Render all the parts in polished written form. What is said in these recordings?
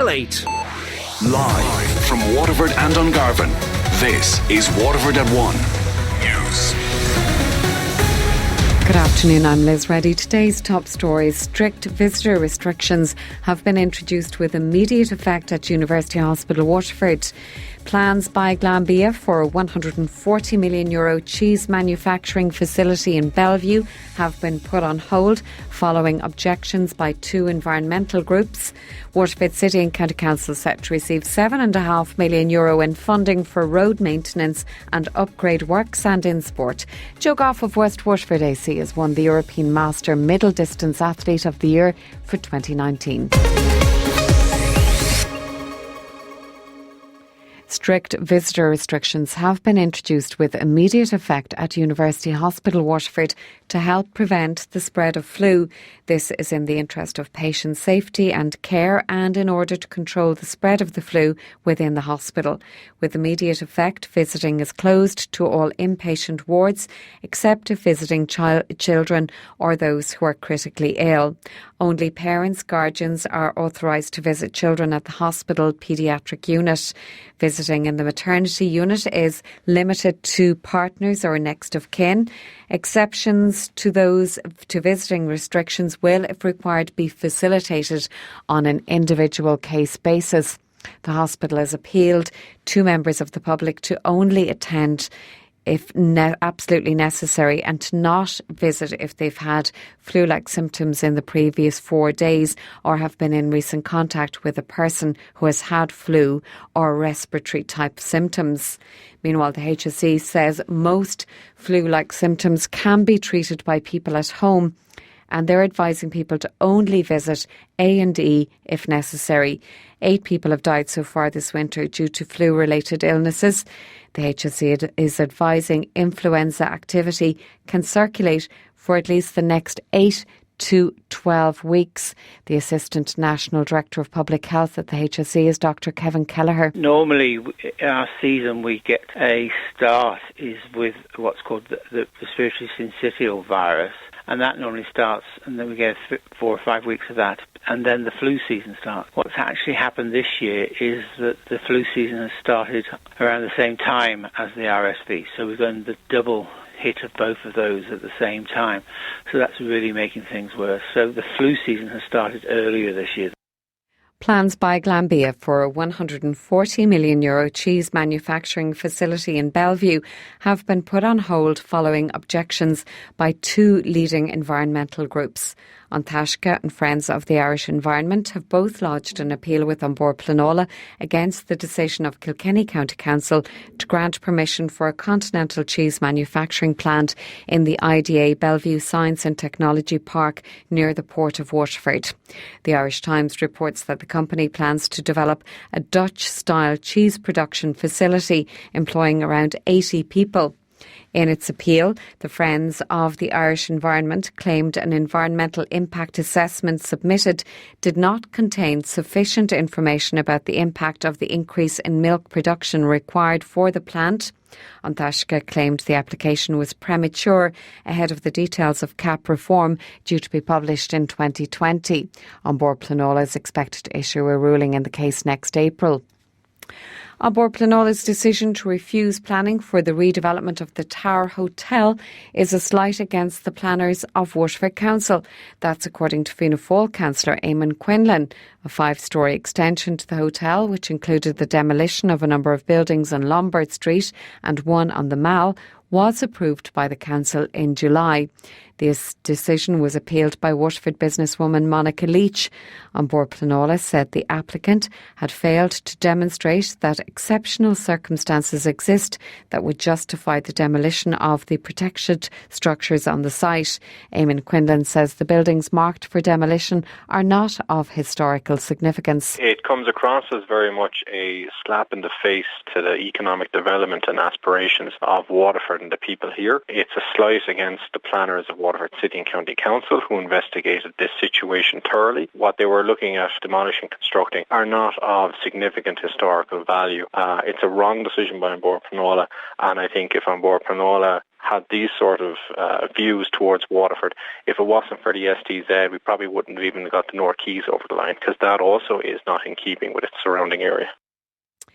8. Live from Waterford and Dungarvan, this is Waterford at 1 News. Good afternoon, I'm Liz Reddy. Today's top stories. Strict visitor restrictions have been introduced with immediate effect at University Hospital Waterford. Plans by Glanbia for a €140 million cheese manufacturing facility in Bellevue have been put on hold following objections by two environmental groups. Waterford City and County Council set to receive €7.5 million in funding for road maintenance and upgrade works. And in sport, Joe Goff of West Waterford AC has won the European Master Middle Distance Athlete of the Year for 2019. Strict visitor restrictions have been introduced with immediate effect at University Hospital Waterford to help prevent the spread of flu. This is in the interest of patient safety and care and in order to control the spread of the flu within the hospital. With immediate effect, visiting is closed to all inpatient wards except if visiting children or those who are critically ill. Only parents, guardians are authorised to visit children at the hospital paediatric unit. Visiting in the maternity unit is limited to partners or next of kin. Exceptions to visiting restrictions will, if required, be facilitated on an individual case basis. The hospital has appealed to members of the public to only attend if absolutely necessary and to not visit if they've had flu-like symptoms in the previous 4 days or have been in recent contact with a person who has had flu or respiratory type symptoms. Meanwhile, the HSE says most flu-like symptoms can be treated by people at home, and they're advising people to only visit A&E if necessary. 8 people have died so far this winter due to flu-related illnesses. The HSE is advising influenza activity can circulate for at least the next 8 to 12 weeks. The Assistant National Director of Public Health at the HSE is Dr. Kevin Kelleher. Normally, in our season, we get a start is with what's called the respiratory syncytial virus, and that normally starts, and then we get 4 or 5 weeks of that, and then the flu season starts. What's actually happened this year is that the flu season has started around the same time as the RSV, so we've done the double hit of both of those at the same time. So that's really making things worse. So the flu season has started earlier this year. Plans by Glanbia for a €140 million cheese manufacturing facility in Bellevue have been put on hold following objections by two leading environmental groups. An Taisce and Friends of the Irish Environment have both lodged an appeal with An Bord Pleanála against the decision of Kilkenny County Council to grant permission for a continental cheese manufacturing plant in the IDA Bellevue Science and Technology Park near the Port of Waterford. The Irish Times reports that the company plans to develop a Dutch-style cheese production facility employing around 80 people. In its appeal, the Friends of the Irish Environment claimed an environmental impact assessment submitted did not contain sufficient information about the impact of the increase in milk production required for the plant. An Taisce claimed the application was premature ahead of the details of CAP reform due to be published in 2020. An Bord Pleanála is expected to issue a ruling in the case next April. An Bord Pleanála's decision to refuse planning for the redevelopment of the Tower Hotel is a slight against the planners of Waterford Council. That's according to Fianna Fáil councillor Eamon Quinlan. A 5-storey extension to the hotel, which included the demolition of a number of buildings on Lombard Street and one on the Mall, was approved by the council in July. This decision was appealed by Waterford businesswoman Monica Leach. An Bord Pleanála said the applicant had failed to demonstrate that exceptional circumstances exist that would justify the demolition of the protected structures on the site. Eamon Quinlan says the buildings marked for demolition are not of historical significance. It comes across as very much a slap in the face to the economic development and aspirations of Waterford and the people here. It's a slight against the planners of Waterford City and County Council, who investigated this situation thoroughly. What they were looking at demolishing and constructing are not of significant historical value. It's a wrong decision by An Bord Pleanála, and I think if An Bord Pleanála had these sort of views towards Waterford. If it wasn't for the STZ, we probably wouldn't have even got the North Quays over the line, because that also is not in keeping with its surrounding area.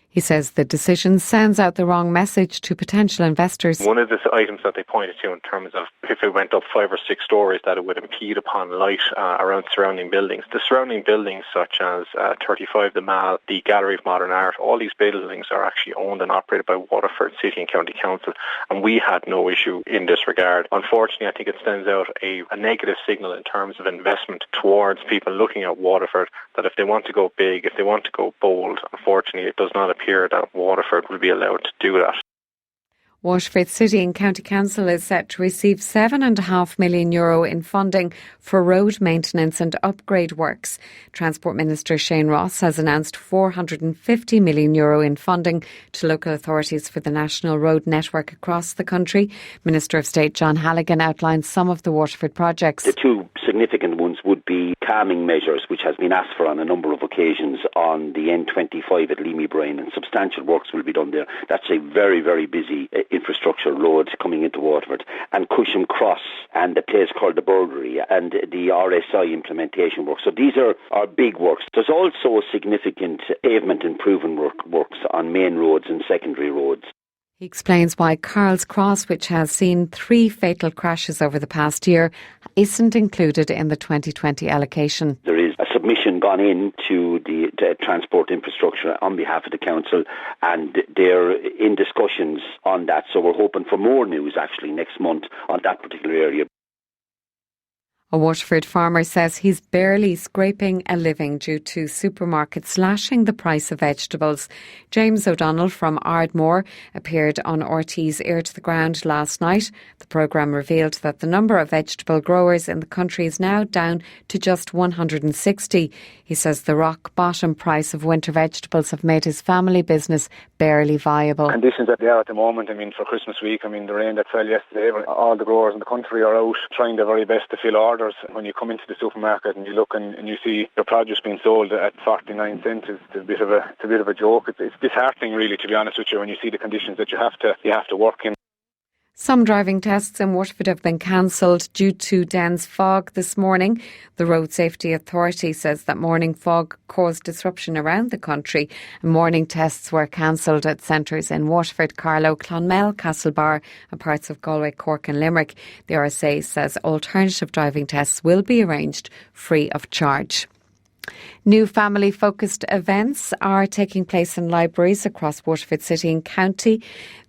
He says the decision sends out the wrong message to potential investors. One of the items that they pointed to in terms of if it went up 5 or 6 stories, that it would impede upon light around surrounding buildings. The surrounding buildings such as 35 The Mall, the Gallery of Modern Art, all these buildings are actually owned and operated by Waterford City and County Council, and we had no issue in this regard. Unfortunately, I think it sends out a negative signal in terms of investment towards people looking at Waterford, that if they want to go big, if they want to go bold, unfortunately it does not appear that Waterford will be allowed to do that. Waterford City and County Council is set to receive €7.5 million in funding for road maintenance and upgrade works. Transport Minister Shane Ross has announced €450 million in funding to local authorities for the national road network across the country. Minister of State John Halligan outlined some of the Waterford projects. The two significant ones would be calming measures, which has been asked for on a number of occasions on the N25 at Leamy Bryan, and substantial works will be done there. That's a very, very busy infrastructure road coming into Waterford, and Cusham Cross and the place called the Burglary and the RSI implementation work. So these are big works. There's also significant pavement improvement works on main roads and secondary roads. He explains why Carl's Cross, which has seen 3 fatal crashes over the past year, isn't included in the 2020 allocation. There is a submission gone in to the transport infrastructure on behalf of the council, and they're in discussions on that. So we're hoping for more news actually next month on that particular area. A Waterford farmer says he's barely scraping a living due to supermarkets slashing the price of vegetables. James O'Donnell from Ardmore appeared on RT's Ear to the Ground last night. The programme revealed that the number of vegetable growers in the country is now down to just 160. He says the rock bottom price of winter vegetables have made his family business barely viable. Conditions that they are at the moment, for Christmas week, the rain that fell yesterday, all the growers in the country are out trying their very best to fill orders. When you come into the supermarket and you look and you see your produce being sold at 49 cents, it's a bit of a joke. It's disheartening, really, to be honest with you, when you see the conditions that you have to work in. Some driving tests in Waterford have been cancelled due to dense fog this morning. The Road Safety Authority says that morning fog caused disruption around the country. Morning tests were cancelled at centres in Waterford, Carlow, Clonmel, Castlebar and parts of Galway, Cork and Limerick. The RSA says alternative driving tests will be arranged free of charge. New family-focused events are taking place in libraries across Waterford City and County.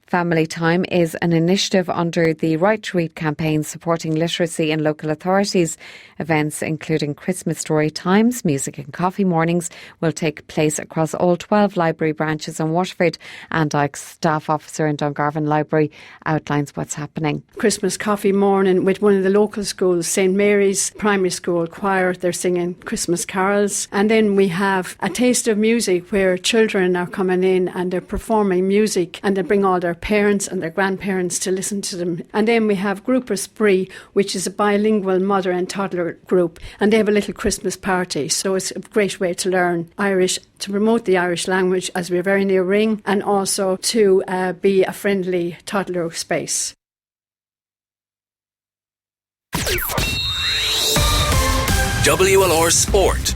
Family Time is an initiative under the Right to Read campaign supporting literacy in local authorities. Events including Christmas story times, music and coffee mornings will take place across all 12 library branches in Waterford. And Dyke's staff officer in Dungarvan Library outlines what's happening. Christmas coffee morning with one of the local schools, St Mary's Primary School Choir. They're singing Christmas carols. And then we have a taste of music where children are coming in and they're performing music, and they bring all their parents and their grandparents to listen to them. And then we have Group Esprit, which is a bilingual mother and toddler group, and they have a little Christmas party. So it's a great way to learn Irish, to promote the Irish language as we're very near Ring, and also to be a friendly toddler space. WLR Sport.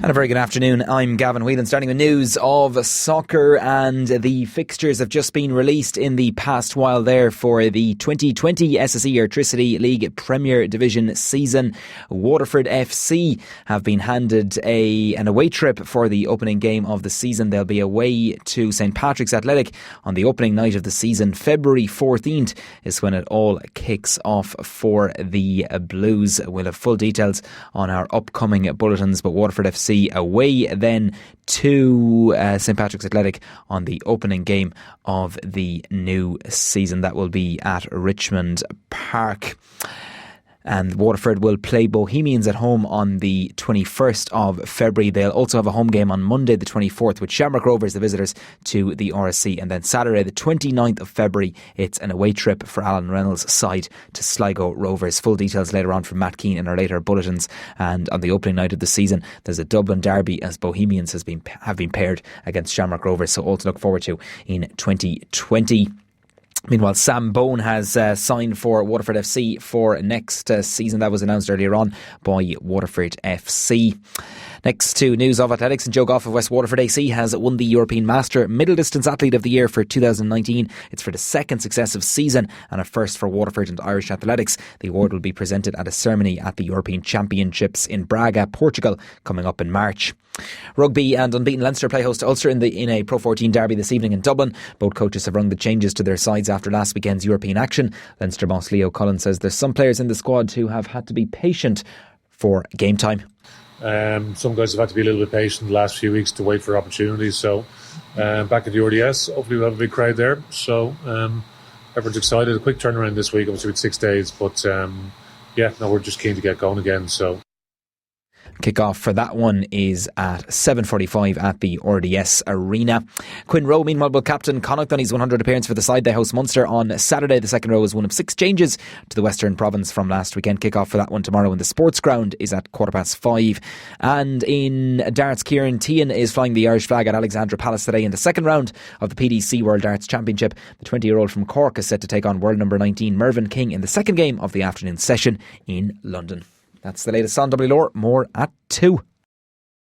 And a very good afternoon. I'm Gavin, Whelan. Starting with news of soccer, and the fixtures have just been released in the past while there for the 2020 SSE Electricity League Premier Division season. Waterford FC have been handed an away trip for the opening game of the season. They'll be away to St Patrick's Athletic on the opening night of the season. February 14th is when it all kicks off for the Blues. We'll have full details on our upcoming bulletins, but Waterford FC away then to St Patrick's Athletic on the opening game of the new season. That will be at Richmond Park. And Waterford will play Bohemians at home on the 21st of February. They'll also have a home game on Monday the 24th with Shamrock Rovers, the visitors, to the RSC. And then Saturday the 29th of February, it's an away trip for Alan Reynolds' side to Sligo Rovers. Full details later on from Matt Keane in our later bulletins. And on the opening night of the season, there's a Dublin derby as Bohemians have been paired against Shamrock Rovers. So all to look forward to in 2020. Meanwhile, Sam Bone has signed for Waterford FC for next season. That was announced earlier on by Waterford FC. Next to news of athletics, and Joe Goff of West Waterford AC has won the European Master Middle Distance Athlete of the Year for 2019. It's for the second successive season and a first for Waterford and Irish athletics. The award will be presented at a ceremony at the European Championships in Braga, Portugal, coming up in March. Rugby and unbeaten Leinster play host to Ulster in a Pro 14 derby this evening in Dublin. Both coaches have rung the changes to their sides after last weekend's European action. Leinster boss Leo Cullen says there's some players in the squad who have had to be patient for game time. Some guys have had to be a little bit patient the last few weeks to wait for opportunities. So back at the RDS, hopefully we'll have a big crowd there. So everyone's excited. A quick turnaround this week, obviously with 6 days. But we're just keen to get going again. So Kick-off for that one is at 7:45 at the RDS Arena. Quinn Rowe, meanwhile, will captain Connacht on his 100th appearance for the side. They host Munster on Saturday. The second row is one of 6 changes to the Western Province from last weekend. Kick-off for that one tomorrow in the Sports Ground is at 5:15. And in darts, Kieran Tehan is flying the Irish flag at Alexandra Palace today in the second round of the PDC World Darts Championship. The 20-year-old from Cork is set to take on world number 19 Mervyn King in the second game of the afternoon session in London. That's the latest on WLR. More at 2.